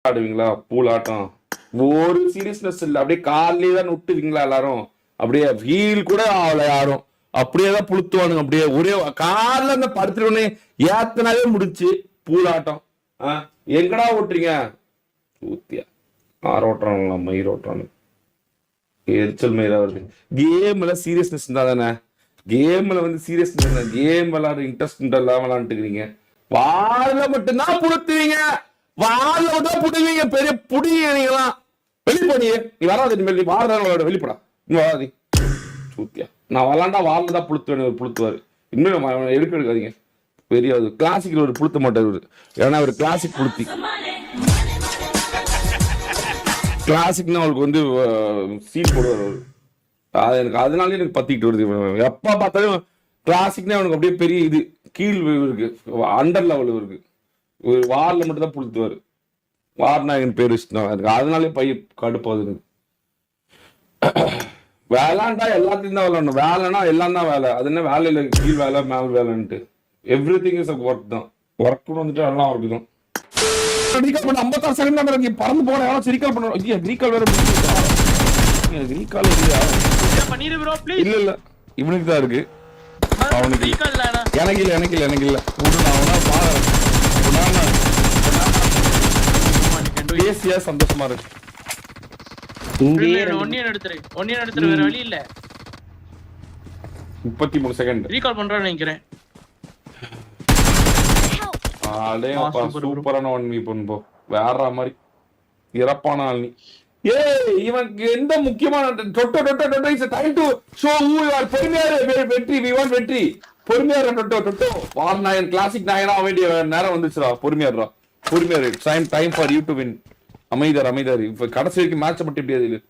ஆடுவீங்களா பூலாட்டம்? ஒரு சீரியஸ்னஸ் இல்ல, அப்படியே காலையே தான் விட்டுவீங்களா எல்லாரும்? அப்படியே வீல் கூட ஆகல யாரும், அப்படியேதான் புளுத்துவானுங்க. அப்படியே ஒரே கார்ல அந்த படுத்துட்டு ஏத்தனாவே முடிச்சு பூலாட்டம். எங்கடா ஓட்டுறீங்க? ஊத்தியா ஆர் ஓட்டுறானுங்களா? மயிர் ஓட்டுறானு எரிச்சல் மயிரா வருது. கேம்ல சீரியஸ்னஸ் இருந்தா தானே? கேம்ல வந்து சீரியஸ்னஸ், கேம் விளையாடுற இன்ட்ரெஸ்ட் இல்லாம விளையாண்டுக்கிறீங்க. வாழ மட்டும்தான் புடுத்துவீங்க, வாழ மட்டும் புடுவீங்க. பெரிய புடிங்க நீங்களாம். வெளிப்படியே நீ வராது, நீ வாழ வெளிப்படா, நீ வராது சூத்தியா. நான் விளாண்டா வாழதான் புளுத்துவேன், புளுத்துவாரு. இன்னும் எடுக்காதீங்க. பெரிய கிளாசிக்ல ஒரு புளுத்த மாட்டாரு, ஏன்னா ஒரு கிளாசிக் புளுத்தி. கிளாசிக்னா அவளுக்கு வந்து சீல் போடுவார். அது எனக்கு அதனாலே எனக்கு பத்திக்கிட்டு வருது. எப்ப பார்த்தாலும் கிளாசிக்னா அவனுக்கு அப்படியே பெரிய இது கீழ் இருக்கு, அண்டர் லெவல் இருக்கு. ஒரு வாரில் மட்டும் தான் புளுத்துவாரு. வார்நாயகன் பேர் வச்சுதான் இருக்கு, அதனாலே பைய கடுப்பாது. வேலைண்டா எல்லாத்தையும் தான் விளையாடணும். வேலைன்னா எல்லாம் தான் வேலை. அது என்ன வேலையில கீழ் வேலை மேல் வேலைன்ட்டு? எவ்ரி திங் இஸ் ஒர்க் தான். ஒர்க் வந்துட்டு எல்லாம் ஒர்க் தான். 56 செகண்ட் பறந்து போன ரீகால் பண்ணுவோம். ரீகால் வேற ரீகால் இல்ல இல்ல, இவனுக்கு தான் இருக்கு. அவனுக்கு எனக்கு இல்ல, எனக்கு இல்ல, எனக்கு இல்ல. பேசியா சந்தோஷமா இருக்கு. 33 செகண்ட் ரீகால் பண்றேன்னு நினைக்கிறேன். சூப்பரான 1v போ, வேற மாதிரி இறப்பான ஆள் நீ. இவனுக்கு எந்த முக்கியமான வெற்றி வெற்றி பொறுமையாரு. டொட்டோ வார் நாயன், கிளாசிக் நாயனா வேண்டிய நேரம் வந்துச்சுடா. பொறுமையாடுறா, பொறுமையாரு. Time for you to win. அமைதார், அமைதார். இப்ப கடைசி வரைக்கும் மேட்ச் மட்டும் எப்படியாது இல்லை.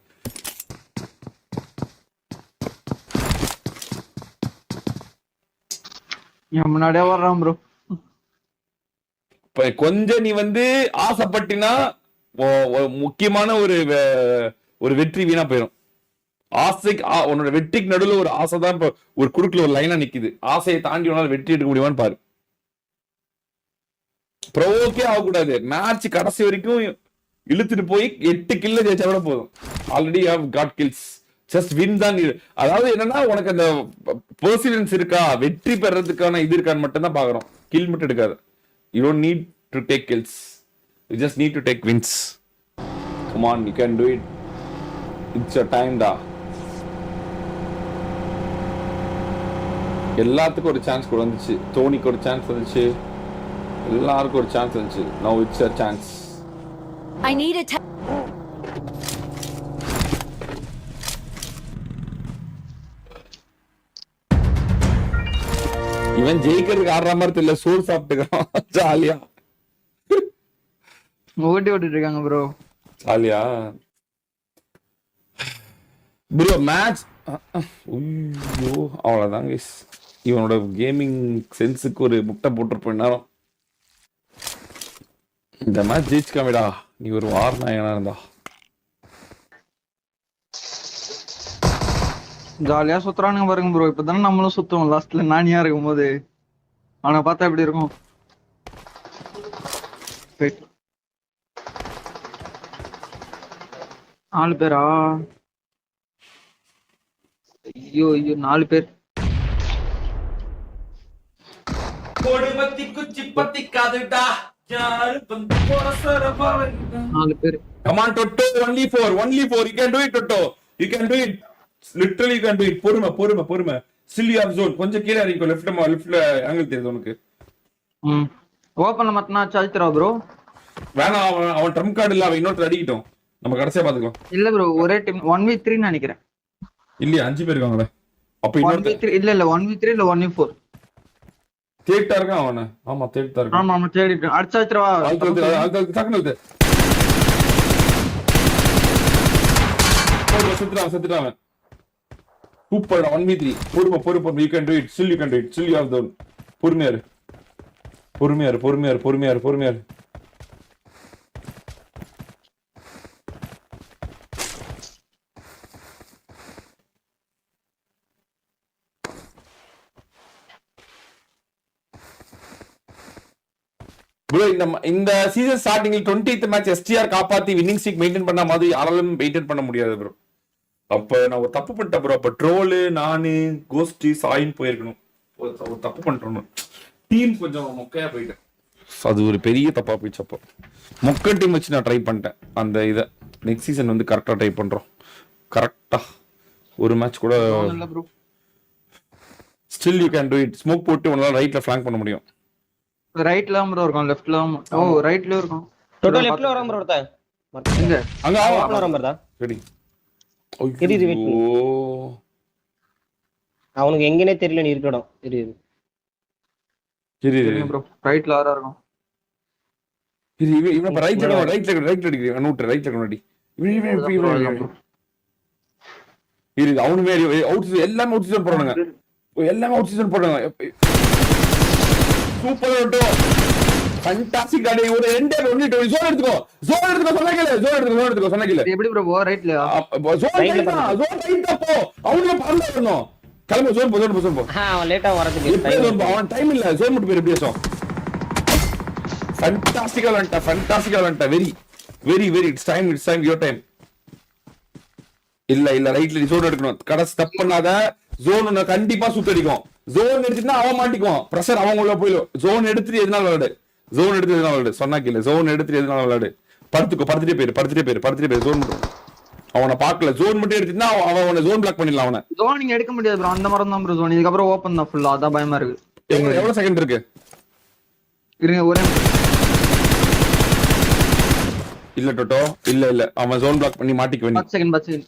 முன்னாடியே வர்றான் ப்ரோ. இப்ப கொஞ்சம் நீ வந்து ஆசைப்பட்டினா முக்கியமான ஒரு வெற்றி வீணா போயிடும். ஆசைக்கு உன்னோட வெற்றிக்கு நடுவில் ஒரு ஆசை தான் இப்ப ஒரு குறுக்குல ஒரு லைனா நிக்குது. ஆசையை தாண்டி உன்னால வெற்றி எடுக்க முடியுமான்னு பாரு. ப்ரோவோக்கே ஆகக்கூடாது. மேட்ச் கடைசி வரைக்கும் இழுத்துட்டு போய் 8 கில்ல ஜெயிச்சா கூட போதும். Already have got kills, just win தான். அதாவது என்னன்னா உனக்கு அந்த பெர்சிவரன்ஸ் இருக்கா, வெற்றி பெறதுக்கான இது இருக்கான்னு மட்டும் தான் பாக்குறோம். கில் மட்டும் எடுக்காது. You don't need to take kills. You just need to take wins. Come on, you can do it. It's your time da. எல்லாத்துக்கும் ஒரு சான்ஸ் வந்துச்சு. தோனிக்கு ஒரு சான்ஸ் வந்துச்சு, எல்லாருக்கும் ஒரு சான்ஸ் வந்துச்சு. Now it's your chance. I need a இவன் ஜெயிக்கிறதுக்கு ஆடுற மாதிரி தெரியல, சோறு சாப்பிட்டுக்கிறான் ஜாலியா. ஓட்டி ஓட்டிட்டு இருக்காங்க ப்ரோ, ஜாலியா ப்ரோ. மேட்ச் ஐயோ அவ்வளவுதான் கைஸ். இவனோட கேமிங் சென்ஸுக்கு ஒரு முட்டை போட்டிருப்பேன் நேரம். இந்த மேட்ச் ஜெயிச்சுக்காமடா, நீ ஒரு வார் நாயகனா இருந்தா. ஜாலியா சுத்துறானுங்க பாருங்க ப்ரோ. இப்பதானே நம்மளும் சுத்துவோம் லாஸ்ட்ல நானியா இருக்கும் போது. அவனை பார்த்தா எப்படி இருக்கும்? 4 பேரா? ஐயோ ஐயோ 4 பேர். நாலு பேர். Come on Toto, only four. You can do it Toto. You can do it. Literally you can do it. பொறுமை. Still you have zone. கொஞ்சம் கீழ இறங்கிக்கோ. லெஃப்ட்ல ஆங்கிள் தெரியுது உனக்கு. ஓபன்ல மத்தனா சால்த்ரா ப்ரோ. வேணாம், அவன் ட்ரம் கார்டு இல்ல, அவன் இன்னொரு அடிக்கிட்டோம். நம்ம கடைசியா பாத்துக்கலாம். இல்ல ப்ரோ, ஒரே டீம் 1v3 ன்னு நினைக்கிறேன். இல்ல 5 பேர் இருக்காங்களே. அப்ப இன்னொரு 1v3 இல்ல 1v3 இல்ல 1v4. தேட்டா இருக்கான் அவன. ஆமா தேட்டா இருக்கான். ஆமா தேடிட்டு அடிச்சாச்சுரவா. ஆல்து டக்குனு செத்துறான். Super 1v3. பொறுமை. You can do it. Still you can do it. Still you have done. பொறுமையாரு. பொறுமையா இரு பொறுமையா இரு பொறுமையா இரு பொறுமையா இரு. ப்ரோ இந்த சீசன் ஸ்டார்டிங்ல 20th மேட்ச் எஸ்டிஆர் காப்பாத்தி வின்னிங் ஸ்ட்ரீக் மெயின்டைன் பண்ண மாதிரி யாராலும் மெயின்டைன் பண்ண முடியாது ப்ரோ. அப்ப நான் ஒரு தப்பு பண்ணிட்டேன் ப்ரோ. அப்ப ட்ரோலு நானு கோஸ்டி சாயின் போயிருக்கணும். ஒரு தப்பு பண்ணிட்டோம். டீம் கொஞ்சம் மொக்கையா போயிட்டேன். அது ஒரு பெரிய தப்பா போயிடுச்சு. அப்போ மொக்க டீம் வச்சு நான் ட்ரை பண்ணிட்டேன். அந்த இதை நெக்ஸ்ட் சீசன் வந்து கரெக்டா ட்ரை பண்றோம். கரெக்டா ஒரு மேட்ச் கூட இல்ல bro. Still you can to it. Smoke போட்டு உங்களால ரைட்ல ஃபிளாங்க் பண்ண முடியும். ரைட்ல ப்ரோ இருக்கும், லெஃப்ட்ல. ஓ ரைட்ல இருக்கும். டோட்டல் லெஃப்ட்ல வராம ப்ரோ ஒருத்தன். எங்க? அங்க லெஃப்ட்ல வராம ப்ரோ. சரி. தெரியுது, wait பண்ணு. ஓ அவனுக்கு எங்கனே தெரியல நீ இருக்க இடம். தெரியுது. சரி ப்ரோ ரைட்ல ஆரா இருக்கும். இவன் ரைட்ல அடிக்கிறேன். நோட் ரைட்ல கொண்டாடி. இவன் அவனுமே அவுட் சீசன் எல்லாமே அவுட் சீசன் போறானுங்க. எல்லாமே அவுட் சீசன் போறாங்க. Super auto. ஃபேண்டாஸ்டிக் ஆடி. ஒரு எண்டே ஒன்னு ஜோன் எடுத்துக்கோ. ஜோன் எடுத்துக்கோ சொன்னா கேளு. எப்படி ப்ரோ ரைட்ல? ஜோன் ரைட் போ. அவனுக்கு பறந்து வரணும். கிளம்பு ஜோன் போ. அவன் லேட்டா வரதுக்கு அவன் டைம் இல்ல. ஜோன் மட்டும் பேர் எப்படி பேசும். ஃபேண்டாஸ்டிக்கா விளையாண்டா. Very it's time your time. இல்ல ரைட்ல ஜோன் எடுக்கணும். கடைசி தப்பு பண்ணாத. ஜோன் உன்னை கண்டிப்பா சுத்தடிக்கும். ஜோன் எடுத்துட்டா அவன் மாட்டிக்குவான். பிரஷர் அவன் உள்ள போயிடும். ஜோன் எடுத்துட்டு எதனால விளையாடு. சொன்னா கேளு. ஜோன் எடுத்துட்டு எதனால விளையாடு. படுத்துட்டே போயிரு. ஜோன் மட்டும் அவனை பார்க்கல. ஜோன் மட்டும் எடுத்துட்டா அவனை ஜோன் பிளாக் பண்ணிடலாம். அவனை ஜோன் நீங்க எடுக்க முடியாது ப்ரோ. அந்த மாதிரி தான் ப்ரோ ஜோன். இதுக்கப்புறம் ஓபன் தான் ஃபுல்லா. அதான் பயமா இருக்கு. எவ்வளவு செகண்ட் இருக்கு? இருங்க ஒரே இல்ல டோட்டோ இல்ல அவன் ஜோன் பிளாக் பண்ணி மாட்டிக்க வேண்டிய 10 செகண்ட்.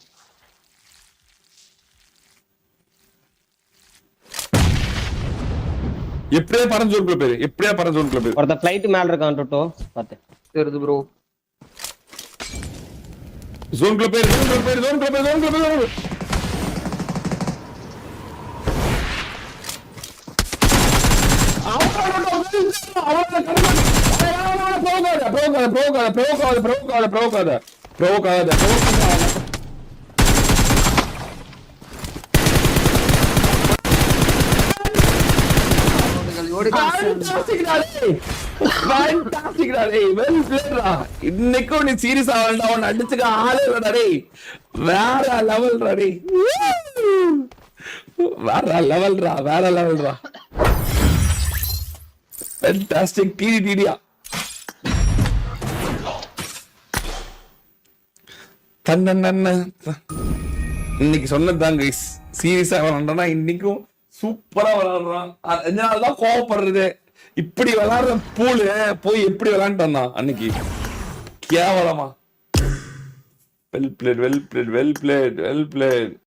எப்படியா பறந்து ஜோன் பேரு. ஒருத்தன் ஃளைட் மேல இருக்கான் டோட்டோ பாத்து. தெரியுது ப்ரோ. ஜோன் பேரு. இன்னைக்கும் நீ சீரியஸ் ஆகல. அவன் அடிச்சுக்க ஆளே இல்லடா டேய். வேற லெவல்ரா. ஃபேண்டாஸ்டிக் டிடிடியா. இன்னைக்கு சொன்னதுதான் கைஸ். சீரியஸா விளையாண்டா இன்னைக்கும் சூப்பரா விளையாடுறான். அதனாலதான் கோவப்படுறது. இப்படி விளையாடுற பூலு போய் எப்படி விளையாண்டு வந்தான் அன்னைக்கு. கேவலமா. Well plate